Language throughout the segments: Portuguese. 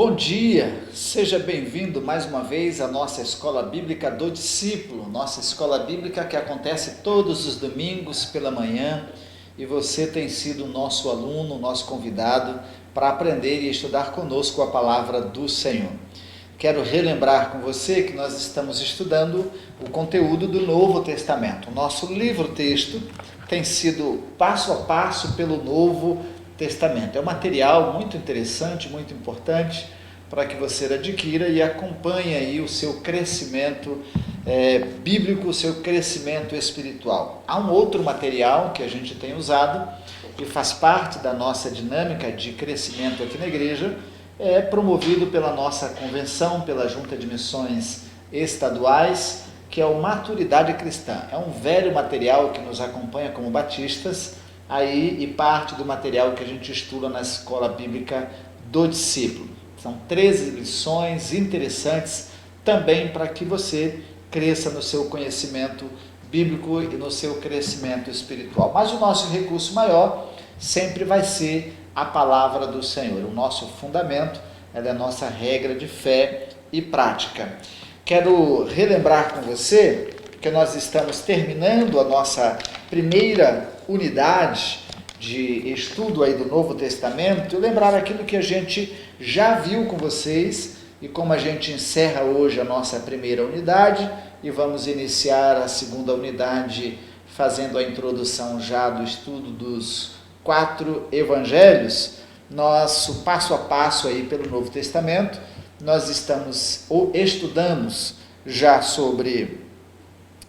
Bom dia, seja bem-vindo mais uma vez à nossa Escola Bíblica do Discípulo, nossa escola bíblica que acontece todos os domingos pela manhã, e você tem sido nosso aluno, nosso convidado para aprender e estudar conosco a palavra do Senhor. Quero relembrar com você que nós estamos estudando o conteúdo do Novo Testamento. O nosso livro-texto tem sido passo a passo pelo Novo Testamento. É um material muito interessante, muito importante para que você adquira e acompanhe aí o seu crescimento bíblico, o seu crescimento espiritual. Há um outro material que a gente tem usado e faz parte da nossa dinâmica de crescimento aqui na igreja, promovido pela nossa convenção, pela Junta de Missões Estaduais, que é o Maturidade Cristã. É um velho material que nos acompanha como batistas, aí, e parte do material que a gente estuda na Escola Bíblica do Discípulo. São 13 lições interessantes também para que você cresça no seu conhecimento bíblico e no seu crescimento espiritual. Mas o nosso recurso maior sempre vai ser a palavra do Senhor. O nosso fundamento é a nossa regra de fé e prática. Quero relembrar com você que nós estamos terminando a nossa primeira unidade de estudo aí do Novo Testamento, e lembrar aquilo que a gente já viu com vocês, e como a gente encerra hoje a nossa primeira unidade, e vamos iniciar a segunda unidade fazendo a introdução já do estudo dos 4 evangelhos, nosso passo a passo aí pelo Novo Testamento, nós estudamos já sobre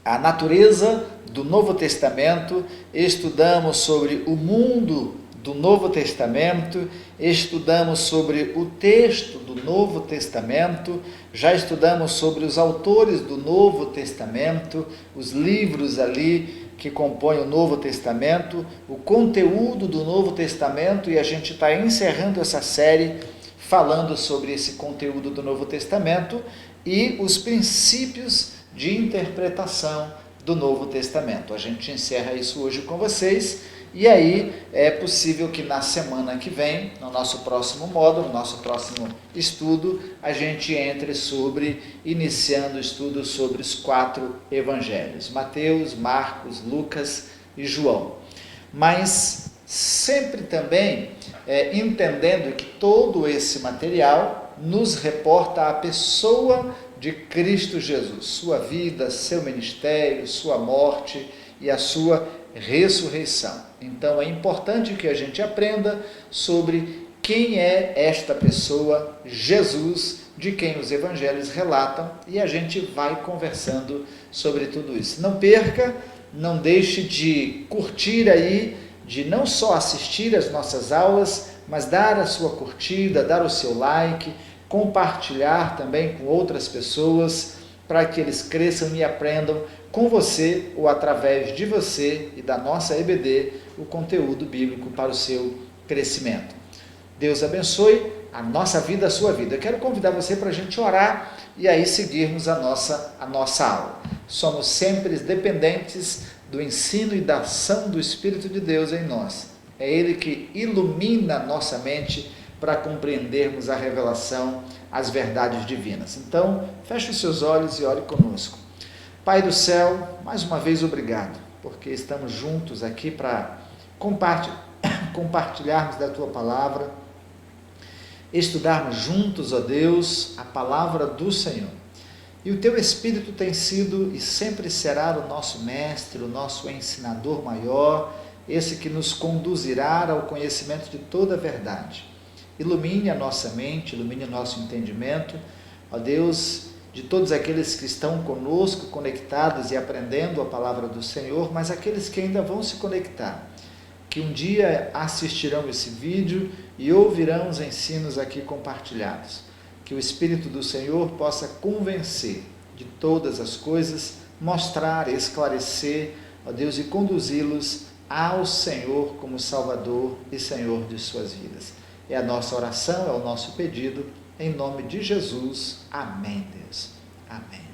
a natureza do Novo Testamento, estudamos sobre o mundo do Novo Testamento, estudamos sobre o texto do Novo Testamento, já estudamos sobre os autores do Novo Testamento, os livros ali que compõem o Novo Testamento, o conteúdo do Novo Testamento, e a gente está encerrando essa série falando sobre esse conteúdo do Novo Testamento e os princípios de interpretação do Novo Testamento. A gente encerra isso hoje com vocês, e aí é possível que na semana que vem, no nosso próximo módulo, no nosso próximo estudo, a gente entre iniciando o estudo sobre os 4 evangelhos, Mateus, Marcos, Lucas e João. Mas sempre também entendendo que todo esse material nos reporta a pessoa de Cristo Jesus, sua vida, seu ministério, sua morte e a sua ressurreição. Então é importante que a gente aprenda sobre quem é esta pessoa, Jesus, de quem os evangelhos relatam, e a gente vai conversando sobre tudo isso. Não perca, não deixe de curtir aí, de não só assistir às nossas aulas, mas dar a sua curtida, dar o seu like, compartilhar também com outras pessoas, para que eles cresçam e aprendam com você ou através de você e da nossa EBD o conteúdo bíblico para o seu crescimento. Deus abençoe a nossa vida, a sua vida. Eu quero convidar você para a gente orar e aí seguirmos a nossa aula. Somos sempre dependentes do ensino e da ação do Espírito de Deus em nós. É Ele que ilumina nossa mente para compreendermos a revelação, as verdades divinas. Então, feche os seus olhos e ore conosco. Pai do céu, mais uma vez obrigado, porque estamos juntos aqui para compartilharmos da Tua palavra, estudarmos juntos, ó Deus, a palavra do Senhor. E o Teu Espírito tem sido e sempre será o nosso mestre, o nosso ensinador maior, esse que nos conduzirá ao conhecimento de toda a verdade. Ilumine a nossa mente, ilumine o nosso entendimento, ó Deus, de todos aqueles que estão conosco, conectados e aprendendo a palavra do Senhor, mas aqueles que ainda vão se conectar, que um dia assistirão esse vídeo e ouvirão os ensinos aqui compartilhados. Que o Espírito do Senhor possa convencer de todas as coisas, mostrar, esclarecer, ó Deus, e conduzi-los ao Senhor como Salvador e Senhor de suas vidas. É a nossa oração, é o nosso pedido, em nome de Jesus. Amém, Deus. Amém.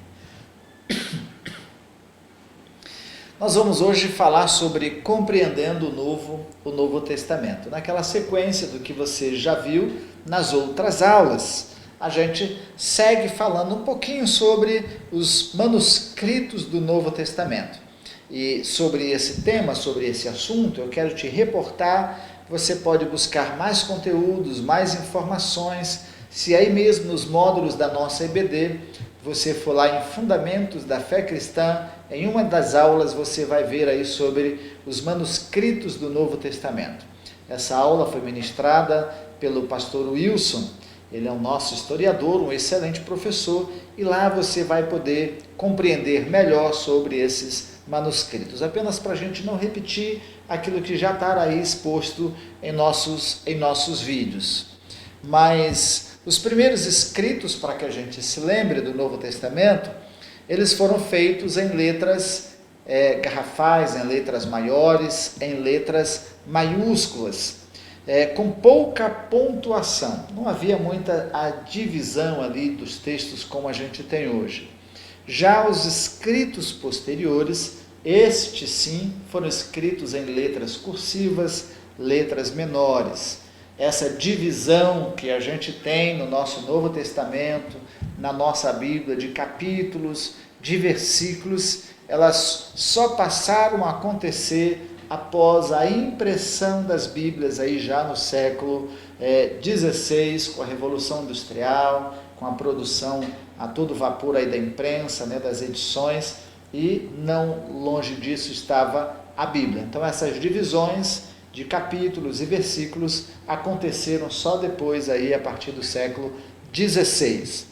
Nós vamos hoje falar sobre compreendendo o Novo Testamento, naquela sequência do que você já viu nas outras aulas. a gente segue falando um pouquinho sobre os manuscritos do Novo Testamento. E sobre esse tema, sobre esse assunto, eu quero te reportar. Você pode buscar mais conteúdos, mais informações. Se aí mesmo nos módulos da nossa EBD, você for lá em Fundamentos da Fé Cristã, em uma das aulas você vai ver aí sobre os manuscritos do Novo Testamento. Essa aula foi ministrada pelo pastor Wilson. Ele é o nosso historiador, um excelente professor, e lá você vai poder compreender melhor sobre esses manuscritos. Apenas para a gente não repetir aquilo que já está aí exposto em nossos vídeos. Mas os primeiros escritos, para que a gente se lembre do Novo Testamento, eles foram feitos em letras garrafais, em letras maiores, em letras maiúsculas, com pouca pontuação. Não havia muita a divisão ali dos textos como a gente tem hoje. Já os escritos posteriores, estes sim, foram escritos em letras cursivas, letras menores. Essa divisão que a gente tem no nosso Novo Testamento, na nossa Bíblia, de capítulos, de versículos, elas só passaram a acontecer após a impressão das Bíblias aí já no século XVI, com a Revolução Industrial, com a produção a todo vapor aí da imprensa, das edições, e não longe disso estava a Bíblia. Então essas divisões de capítulos e versículos aconteceram só depois aí a partir do século XVI.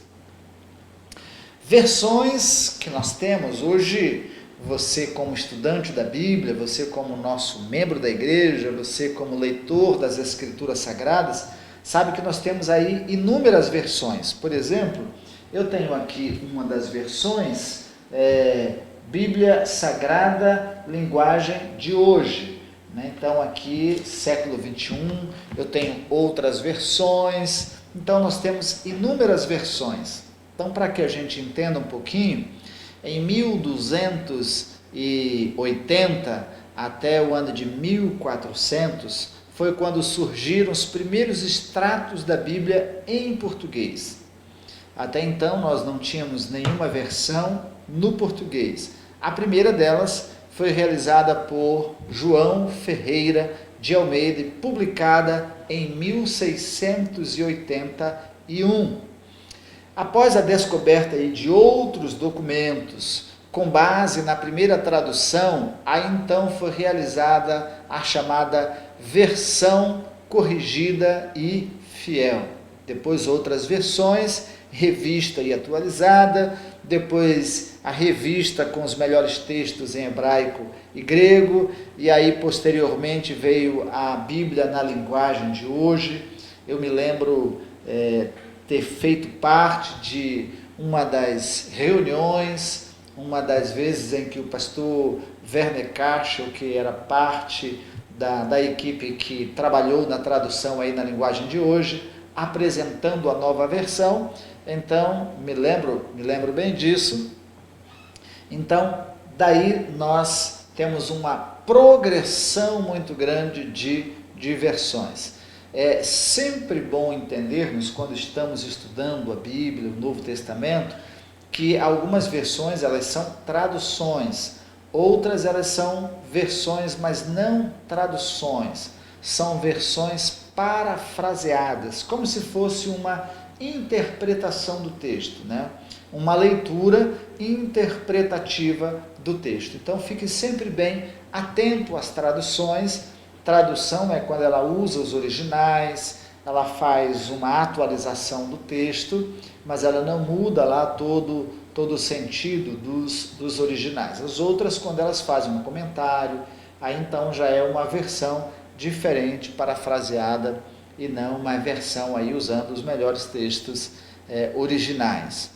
Versões que nós temos hoje, você como estudante da Bíblia, você como nosso membro da igreja, você como leitor das Escrituras Sagradas, sabe que nós temos aí inúmeras versões. Por exemplo, eu tenho aqui uma das versões, Bíblia Sagrada, linguagem de hoje. Então aqui, século 21, eu tenho outras versões. Então nós temos inúmeras versões. Então, para que a gente entenda um pouquinho, em 1280 até o ano de 1400, foi quando surgiram os primeiros extratos da Bíblia em português. Até então nós não tínhamos nenhuma versão no português. A primeira delas foi realizada por João Ferreira de Almeida e publicada em 1681. Após a descoberta de outros documentos, com base na primeira tradução, aí então foi realizada a chamada versão corrigida e fiel. Depois outras versões, revista e atualizada, depois a revista com os melhores textos em hebraico e grego, e aí posteriormente veio a Bíblia na linguagem de hoje. Eu me lembro ter feito parte de uma das reuniões, uma das vezes em que o pastor Werner Kachel, que era parte da equipe que trabalhou na tradução aí na linguagem de hoje, apresentando a nova versão. Então, me lembro bem disso. Então, daí nós temos uma progressão muito grande de versões. É sempre bom entendermos, quando estamos estudando a Bíblia, o Novo Testamento, que algumas versões elas são traduções, outras elas são versões, mas não traduções, são versões parafraseadas, como se fosse uma interpretação do texto, uma leitura interpretativa do texto. Então fique sempre bem atento às traduções. Tradução é quando ela usa os originais, ela faz uma atualização do texto, mas ela não muda lá todo o sentido dos originais. As outras, quando elas fazem um comentário, aí então já é uma versão diferente, parafraseada, e não uma versão aí usando os melhores textos originais.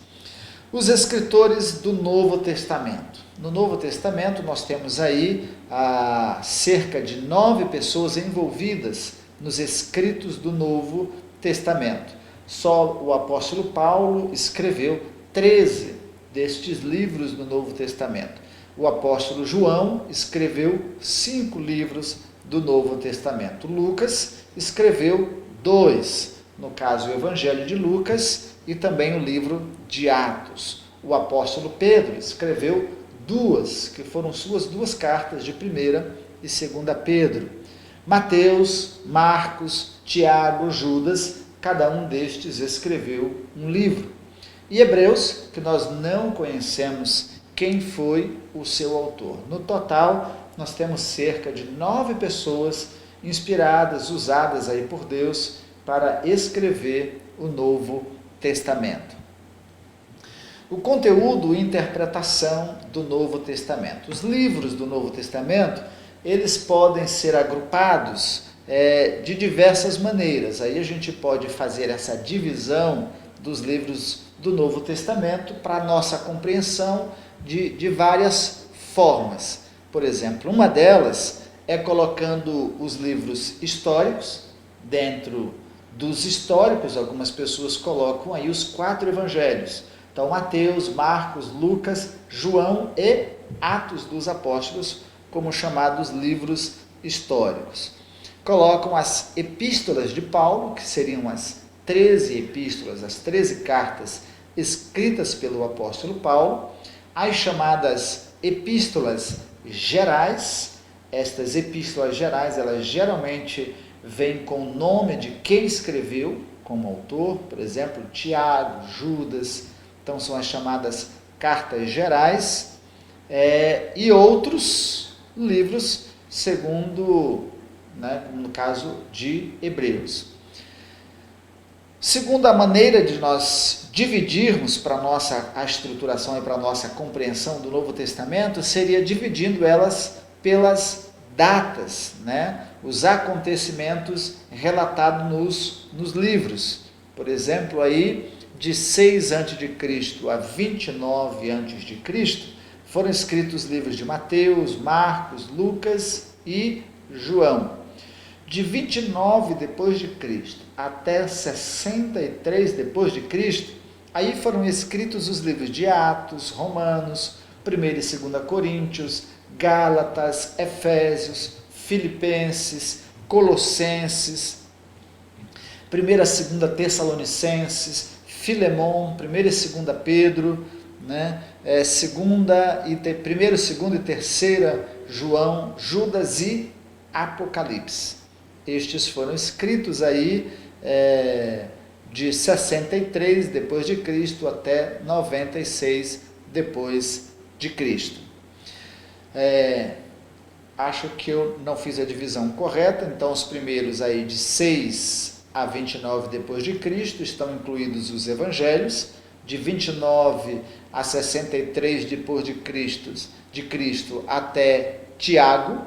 Os escritores do Novo Testamento. No Novo Testamento nós temos aí cerca de 9 pessoas envolvidas nos escritos do Novo Testamento. Só o apóstolo Paulo escreveu 13 destes livros do Novo Testamento. O apóstolo João escreveu 5 livros do Novo Testamento. Lucas escreveu 2. No caso, o Evangelho de Lucas e também o livro de Atos. O apóstolo Pedro escreveu duas, que foram suas duas cartas de 1ª e 2ª Pedro. Mateus, Marcos, Tiago, Judas, cada um destes escreveu um livro. E Hebreus, que nós não conhecemos quem foi o seu autor. No total, nós temos cerca de 9 pessoas inspiradas, usadas aí por Deus para escrever o Novo Testamento. O conteúdo e interpretação do Novo Testamento. Os livros do Novo Testamento, eles podem ser agrupados de diversas maneiras. Aí a gente pode fazer essa divisão dos livros do Novo Testamento para a nossa compreensão de várias formas. Por exemplo, uma delas é colocando os livros históricos. Dentro dos históricos, algumas pessoas colocam aí os 4 evangelhos. Então, Mateus, Marcos, Lucas, João e Atos dos Apóstolos, como chamados livros históricos. Colocam as epístolas de Paulo, que seriam as 13 epístolas, as 13 cartas escritas pelo apóstolo Paulo, as chamadas epístolas gerais. Estas epístolas gerais, elas geralmente vêm com o nome de quem escreveu como autor, por exemplo, Tiago, Judas. Então são as chamadas cartas gerais, e outros livros, segundo, no caso de Hebreus. Segunda maneira de nós dividirmos para a estruturação e para a nossa compreensão do Novo Testamento seria dividindo elas pelas datas, os acontecimentos relatados nos livros. Por exemplo, aí de 6 a.C. a 29 a.C., foram escritos os livros de Mateus, Marcos, Lucas e João. De 29 depois de Cristo até 63 depois de Cristo, aí foram escritos os livros de Atos, Romanos, 1 e 2 Coríntios, Gálatas, Efésios, Filipenses, Colossenses, 1 e 2 Tessalonicenses, Filemão, 1 e 2 Pedro, 1, 2 e 3 João, Judas e Apocalipse. Estes foram escritos aí de 63 depois de Cristo até 96 depois de Cristo. Acho que eu não fiz a divisão correta, então os primeiros aí de 6 a 29 depois de Cristo estão incluídos os evangelhos. De 29 a 63 depois de Cristo até Tiago,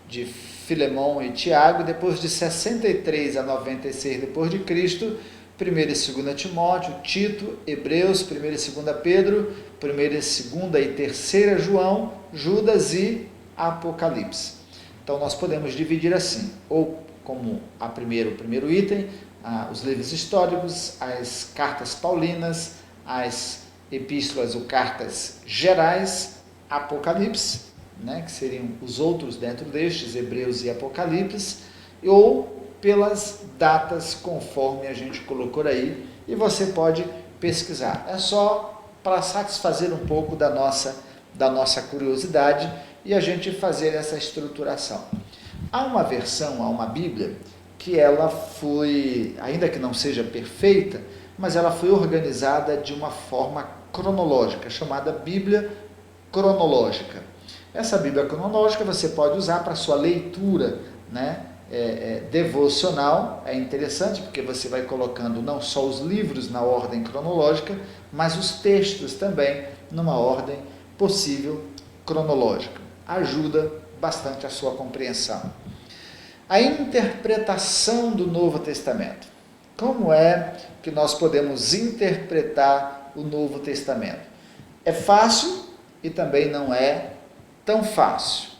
de Filemão e Tiago. Depois de 63 a 96 depois de Cristo, 1 e 2 Timóteo, Tito, Hebreus, 1 e 2 Pedro, 1 e 2 e 3 João, Judas e Apocalipse. Então nós podemos dividir assim, ou como o primeiro item, os livros históricos, as cartas paulinas, as epístolas ou cartas gerais, Apocalipse, que seriam os outros dentro destes, Hebreus e Apocalipse, ou pelas datas conforme a gente colocou aí, e você pode pesquisar. É só para satisfazer um pouco da nossa curiosidade e a gente fazer essa estruturação. Há uma Bíblia, que ela foi, ainda que não seja perfeita, mas ela foi organizada de uma forma cronológica, chamada Bíblia cronológica. Essa Bíblia cronológica você pode usar para sua leitura, devocional. É interessante porque você vai colocando não só os livros na ordem cronológica, mas os textos também numa ordem possível cronológica. Ajuda bastante a sua compreensão. A interpretação do Novo Testamento. Como é que nós podemos interpretar o Novo Testamento? É fácil e também não é tão fácil.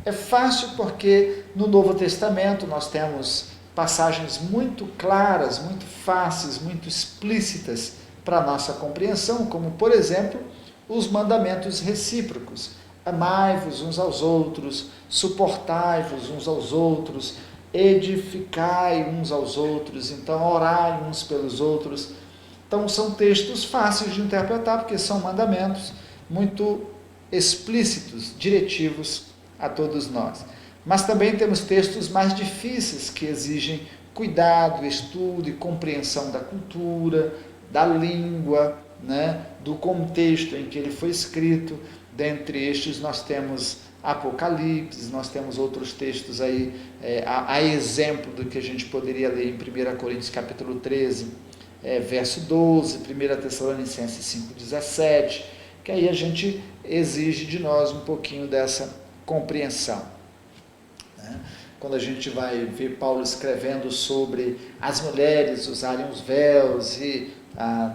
É fácil porque no Novo Testamento nós temos passagens muito claras, muito fáceis, muito explícitas para a nossa compreensão, como, por exemplo, os mandamentos recíprocos. Amai-vos uns aos outros, suportai-vos uns aos outros, edificai uns aos outros, então orai uns pelos outros. Então são textos fáceis de interpretar, porque são mandamentos muito explícitos, diretivos a todos nós. Mas também temos textos mais difíceis, que exigem cuidado, estudo e compreensão da cultura, da língua, né, do contexto em que ele foi escrito. Dentre estes nós temos Apocalipse, nós temos outros textos aí, a exemplo do que a gente poderia ler em 1 Coríntios capítulo 13, verso 12, 1 Tessalonicenses 5,17, que aí a gente exige de nós um pouquinho dessa compreensão. Né? Quando a gente vai ver Paulo escrevendo sobre as mulheres usarem os véus e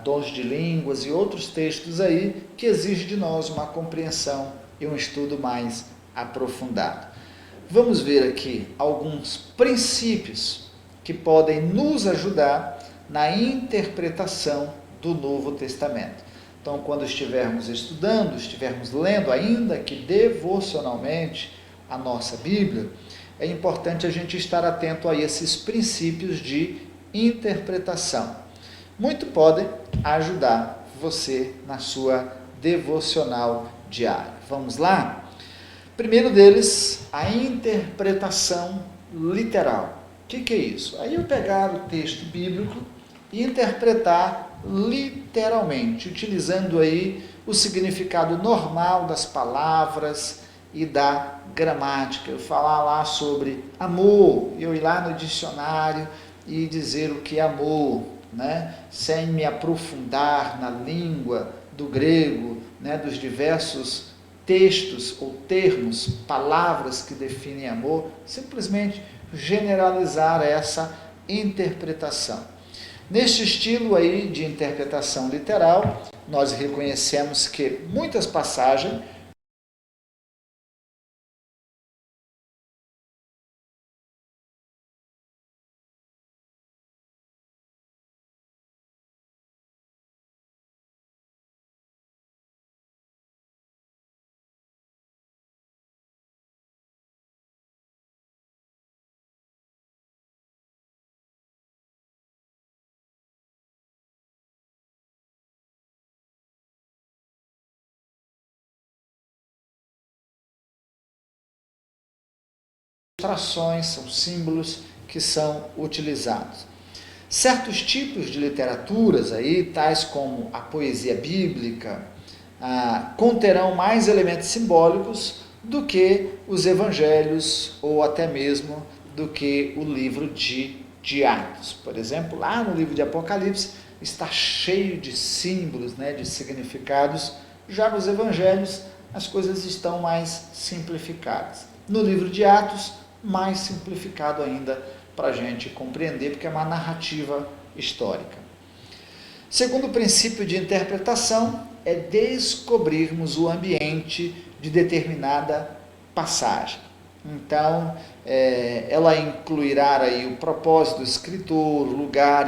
dons de línguas e outros textos aí que exigem de nós uma compreensão e um estudo mais aprofundado. Vamos ver aqui alguns princípios que podem nos ajudar na interpretação do Novo Testamento. Então, quando estivermos estudando, estivermos lendo, ainda que devocionalmente, a nossa Bíblia, é importante a gente estar atento a esses princípios de interpretação. Muito podem ajudar você na sua devocional diária. Vamos lá? Primeiro deles, a interpretação literal. O que é isso? Aí eu pegar o texto bíblico e interpretar literalmente, utilizando aí o significado normal das palavras e da gramática. Eu falar lá sobre amor, eu ir lá no dicionário e dizer o que é amor, né? Sem me aprofundar na língua do grego, né? Dos diversos textos ou termos, palavras que definem amor, simplesmente generalizar essa interpretação. Neste estilo aí de interpretação literal, nós reconhecemos que muitas passagens ilustrações, são símbolos que são utilizados. Certos tipos de literaturas aí, tais como a poesia bíblica, conterão mais elementos simbólicos do que os evangelhos ou até mesmo do que o livro de Atos. Por exemplo, lá no livro de Apocalipse está cheio de símbolos, né, de significados. Já nos evangelhos as coisas estão mais simplificadas. No livro de Atos, mais simplificado ainda para a gente compreender, porque é uma narrativa histórica. Segundo princípio de interpretação é descobrirmos o ambiente de determinada passagem. Então, ela incluirá aí o propósito do escritor, o lugar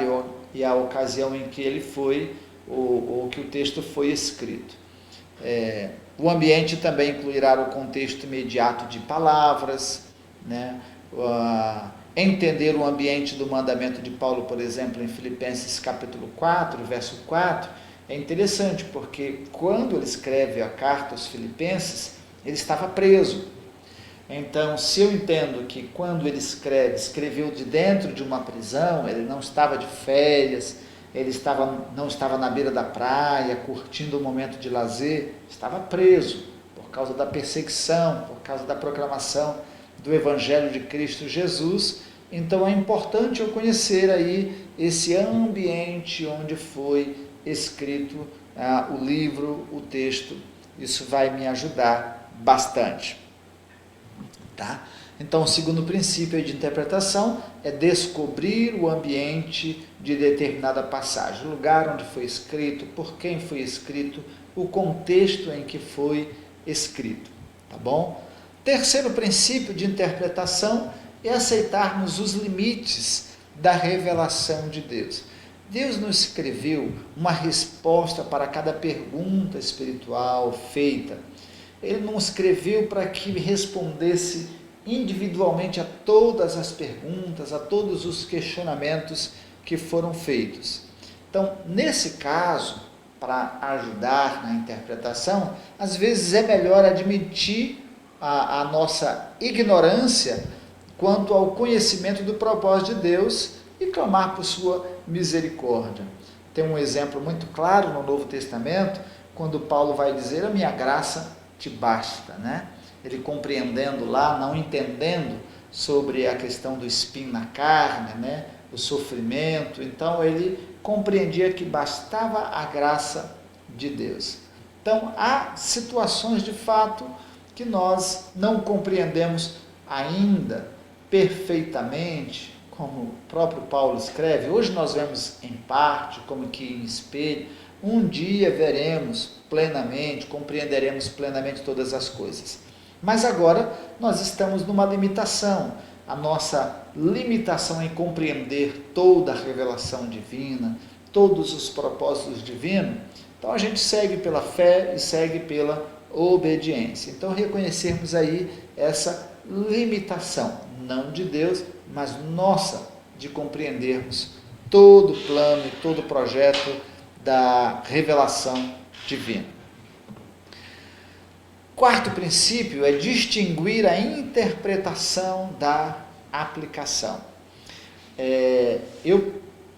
e a ocasião em que ele foi, ou que o texto foi escrito. O ambiente também incluirá o contexto imediato de palavras, né? Entender o ambiente do mandamento de Paulo, por exemplo, em Filipenses capítulo 4, verso 4, é interessante, porque quando ele escreve a carta aos Filipenses, ele estava preso. Então, se eu entendo que quando ele escreveu de dentro de uma prisão, ele não estava de férias, ele não estava na beira da praia, curtindo um momento de lazer, estava preso por causa da perseguição, por causa da proclamação do Evangelho de Cristo Jesus. Então é importante eu conhecer aí esse ambiente onde foi escrito o livro, o texto. Isso vai me ajudar bastante. Tá? Então, o segundo princípio de interpretação é descobrir o ambiente de determinada passagem, o lugar onde foi escrito, por quem foi escrito, o contexto em que foi escrito. Tá bom? Terceiro princípio de interpretação é aceitarmos os limites da revelação de Deus. Deus não escreveu uma resposta para cada pergunta espiritual feita. Ele não escreveu para que respondesse individualmente a todas as perguntas, a todos os questionamentos que foram feitos. Então, nesse caso, para ajudar na interpretação, às vezes é melhor admitir a nossa ignorância quanto ao conhecimento do propósito de Deus e clamar por sua misericórdia. Tem um exemplo muito claro no Novo Testamento, quando Paulo vai dizer: a minha graça te basta, né? Ele compreendendo lá, não entendendo sobre a questão do espinho na carne, né? O sofrimento, então ele compreendia que bastava a graça de Deus. Então há situações de fato que nós não compreendemos ainda perfeitamente, como o próprio Paulo escreve. Hoje nós vemos em parte, como que em espelho. Um dia veremos plenamente, compreenderemos plenamente todas as coisas. Mas agora nós estamos numa limitação. A nossa limitação em compreender toda a revelação divina, todos os propósitos divinos. Então a gente segue pela fé e segue pela obediência. Então reconhecermos aí essa limitação, não de Deus, mas nossa, de compreendermos todo o plano e todo o projeto da revelação divina. Quarto princípio é distinguir a interpretação da aplicação.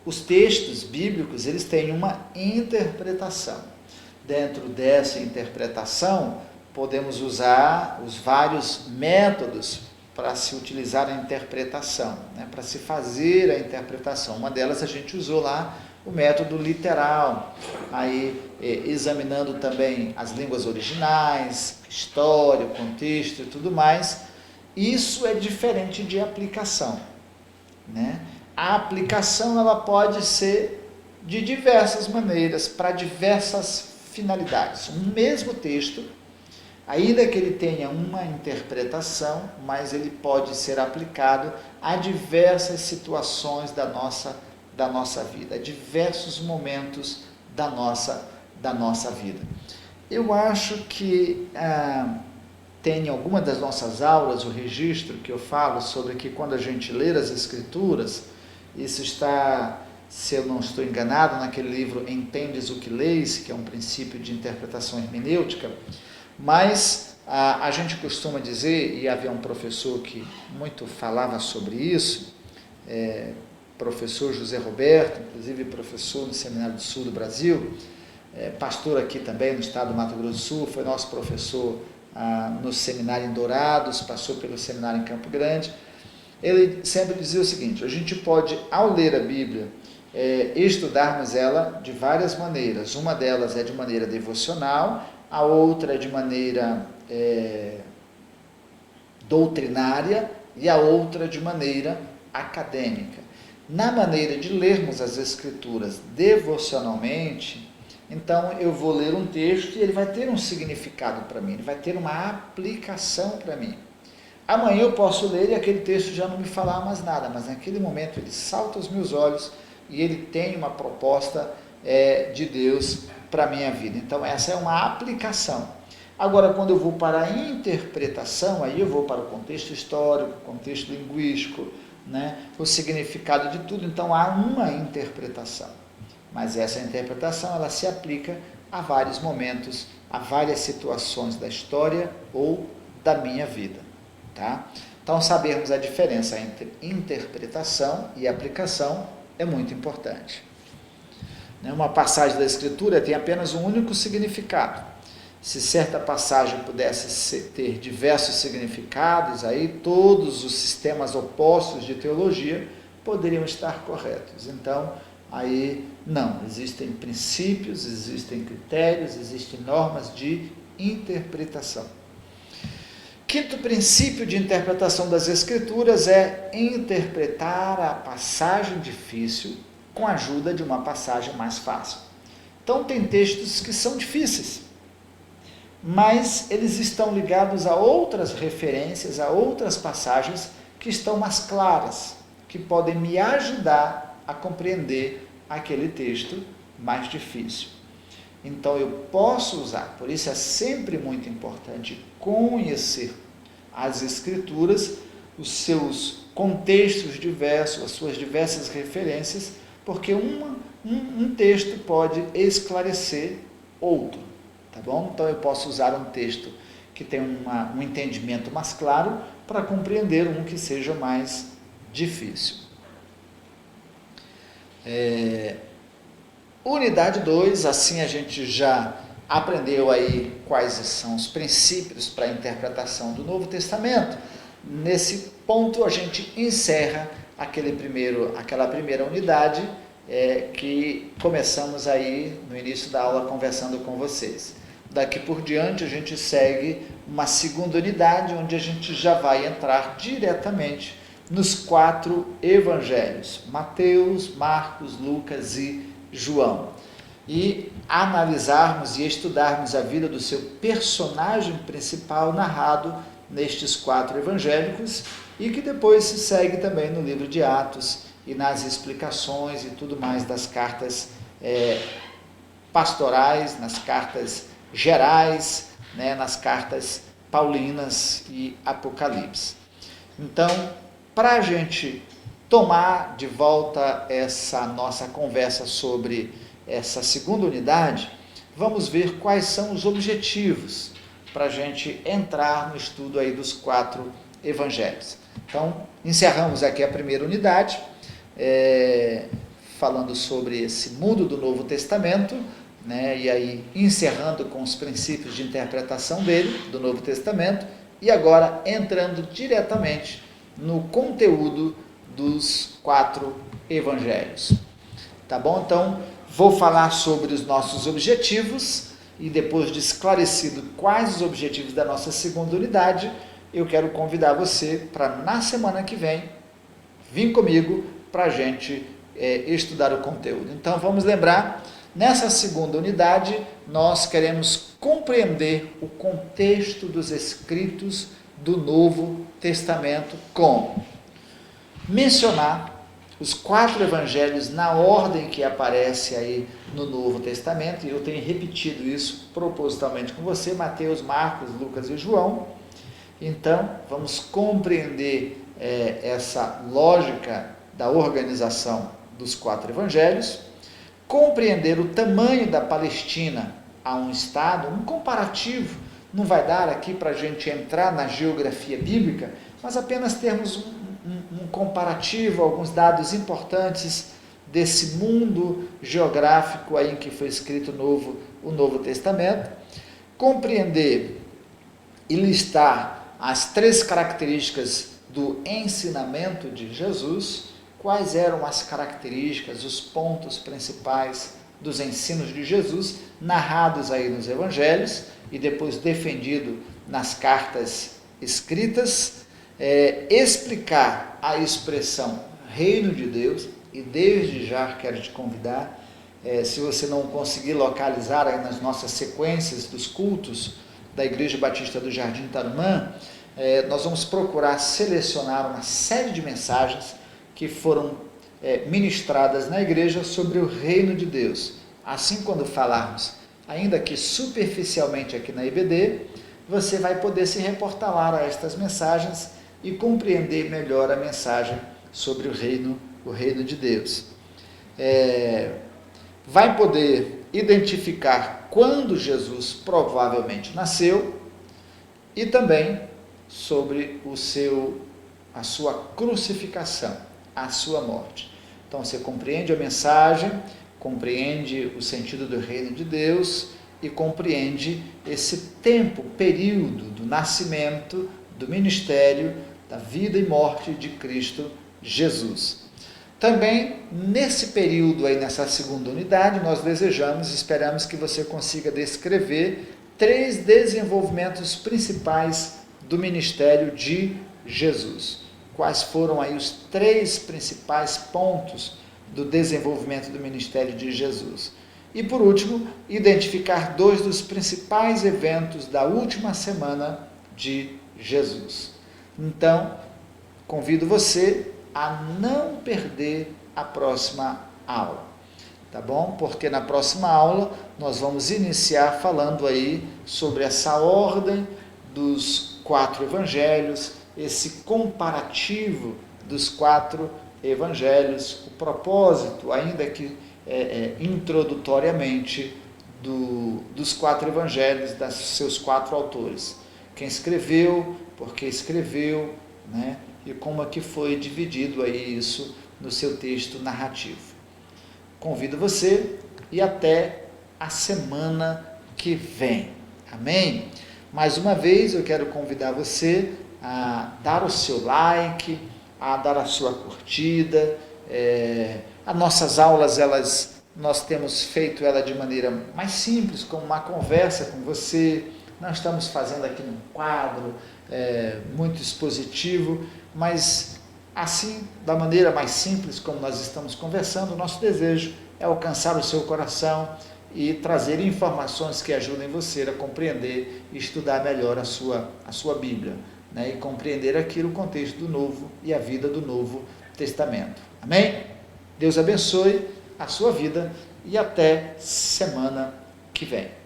Os textos bíblicos, eles têm uma interpretação. Dentro dessa interpretação, podemos usar os vários métodos para se utilizar a interpretação, né? Para se fazer a interpretação. Uma delas a gente usou lá, o método literal, aí examinando também as línguas originais, história, o contexto e tudo mais. Isso é diferente de aplicação, né? A aplicação ela pode ser de diversas maneiras, para diversas finalidades. O mesmo texto, ainda que ele tenha uma interpretação, mas ele pode ser aplicado a diversas situações da nossa vida, a diversos momentos da nossa vida. Eu acho que tem em alguma das nossas aulas o registro que eu falo sobre que quando a gente lê as Escrituras, isso está, se eu não estou enganado, naquele livro Entendes o que Leis, que é um princípio de interpretação hermenêutica, mas a gente costuma dizer, e havia um professor que muito falava sobre isso, professor José Roberto, inclusive professor no Seminário do Sul do Brasil, pastor aqui também no estado do Mato Grosso do Sul, foi nosso professor no seminário em Dourados, passou pelo seminário em Campo Grande. Ele sempre dizia o seguinte: a gente pode, ao ler a Bíblia, estudarmos ela de várias maneiras. Uma delas é de maneira devocional, a outra é de maneira doutrinária e a outra de maneira acadêmica. Na maneira de lermos as Escrituras devocionalmente, então eu vou ler um texto e ele vai ter um significado para mim, ele vai ter uma aplicação para mim. Amanhã eu posso ler e aquele texto já não me falar mais nada, mas naquele momento ele salta aos meus olhos e ele tem uma proposta de Deus para a minha vida. Então essa é uma aplicação. Agora, quando eu vou para a interpretação, aí eu vou para o contexto histórico, contexto linguístico, né, o significado de tudo. Então há uma interpretação, mas essa interpretação ela se aplica a vários momentos, a várias situações da história ou da minha vida, tá? Então sabermos a diferença entre interpretação e aplicação é muito importante. Uma passagem da Escritura tem apenas um único significado. Se certa passagem pudesse ter diversos significados, aí todos os sistemas opostos de teologia poderiam estar corretos. Então, aí não, existem princípios, existem critérios, existem normas de interpretação. Quinto princípio de interpretação das Escrituras é interpretar a passagem difícil com a ajuda de uma passagem mais fácil. Então, tem textos que são difíceis, mas eles estão ligados a outras referências, a outras passagens que estão mais claras, que podem me ajudar a compreender aquele texto mais difícil. Então eu posso usar, por isso é sempre muito importante conhecer as Escrituras, os seus contextos diversos, as suas diversas referências, porque um texto pode esclarecer outro, tá bom? Então eu posso usar um texto que tem um entendimento mais claro para compreender um que seja mais difícil. Unidade 2, assim a gente já aprendeu aí quais são os princípios para a interpretação do Novo Testamento. Nesse ponto a gente encerra aquela primeira unidade que começamos aí no início da aula conversando com vocês. Daqui por diante a gente segue uma segunda unidade, onde a gente já vai entrar diretamente nos 4 evangelhos, Mateus, Marcos, Lucas e João, e analisarmos e estudarmos a vida do seu personagem principal narrado nestes 4 evangélicos, e que depois se segue também no livro de Atos e nas explicações e tudo mais das cartas pastorais, nas cartas gerais, né, nas cartas paulinas e Apocalipse. Então, para a gente tomar de volta essa nossa conversa sobre essa segunda unidade, vamos ver quais são os objetivos para a gente entrar no estudo aí dos 4 evangelhos. Então, encerramos aqui a primeira unidade, falando sobre esse mundo do Novo Testamento, né, e aí encerrando com os princípios de interpretação dele, do Novo Testamento, e agora entrando diretamente no conteúdo dos 4 evangelhos. Tá bom? Então, vou falar sobre os nossos objetivos, e depois de esclarecido quais os objetivos da nossa segunda unidade, eu quero convidar você para, na semana que vem, vir comigo para a gente estudar o conteúdo. Então, vamos lembrar, nessa segunda unidade, nós queremos compreender o contexto dos escritos do Novo Testamento, com mencionar os 4 evangelhos na ordem que aparece aí no Novo Testamento, e eu tenho repetido isso propositalmente com você, Mateus, Marcos, Lucas e João. Então, vamos compreender essa lógica da organização dos 4 evangelhos, compreender o tamanho da Palestina a um estado, um comparativo. Não vai dar aqui para a gente entrar na geografia bíblica, mas apenas termos um comparativo, alguns dados importantes desse mundo geográfico aí em que foi escrito o Novo Testamento, compreender e listar as 3 características do ensinamento de Jesus, quais eram as características, os pontos principais dos ensinos de Jesus, narrados aí nos evangelhos e depois defendido nas cartas escritas, explicar a expressão reino de Deus, e desde já quero te convidar, se você não conseguir localizar aí nas nossas sequências dos cultos da Igreja Batista do Jardim Tarumã, nós vamos procurar selecionar uma série de mensagens que foram ministradas na igreja sobre o reino de Deus. Assim, quando falarmos, ainda que superficialmente aqui na IBD, você vai poder se reportar lá a estas mensagens e compreender melhor a mensagem sobre o reino de Deus. Vai poder identificar quando Jesus provavelmente nasceu, e também sobre a sua crucificação, a sua morte. Então você compreende a mensagem, compreende o sentido do reino de Deus e compreende esse tempo, período do nascimento, do ministério, da vida e morte de Cristo Jesus. Também, nesse período aí, nessa segunda unidade, nós esperamos que você consiga descrever 3 desenvolvimentos principais do ministério de Jesus. Quais foram aí os 3 principais pontos do desenvolvimento do ministério de Jesus? E, por último, identificar 2 dos principais eventos da última semana de Jesus. Então, convido você a não perder a próxima aula, tá bom? Porque na próxima aula nós vamos iniciar falando aí sobre essa ordem dos 4 evangelhos, esse comparativo dos 4 evangelhos, o propósito, ainda que introdutoriamente, dos 4 evangelhos, dos seus 4 autores. Quem escreveu, por que escreveu, né? E como é que foi dividido aí isso no seu texto narrativo. Convido você e até a semana que vem. Amém? Mais uma vez eu quero convidar você a dar o seu like, a dar a sua curtida. As nossas aulas, nós temos feito ela de maneira mais simples, como uma conversa com você. Não estamos fazendo aqui num quadro muito expositivo, mas assim, da maneira mais simples como nós estamos conversando, o nosso desejo é alcançar o seu coração e trazer informações que ajudem você a compreender e estudar melhor a sua Bíblia, né? E compreender aqui o contexto do Novo e a vida do Novo Testamento. Amém? Deus abençoe a sua vida e até semana que vem.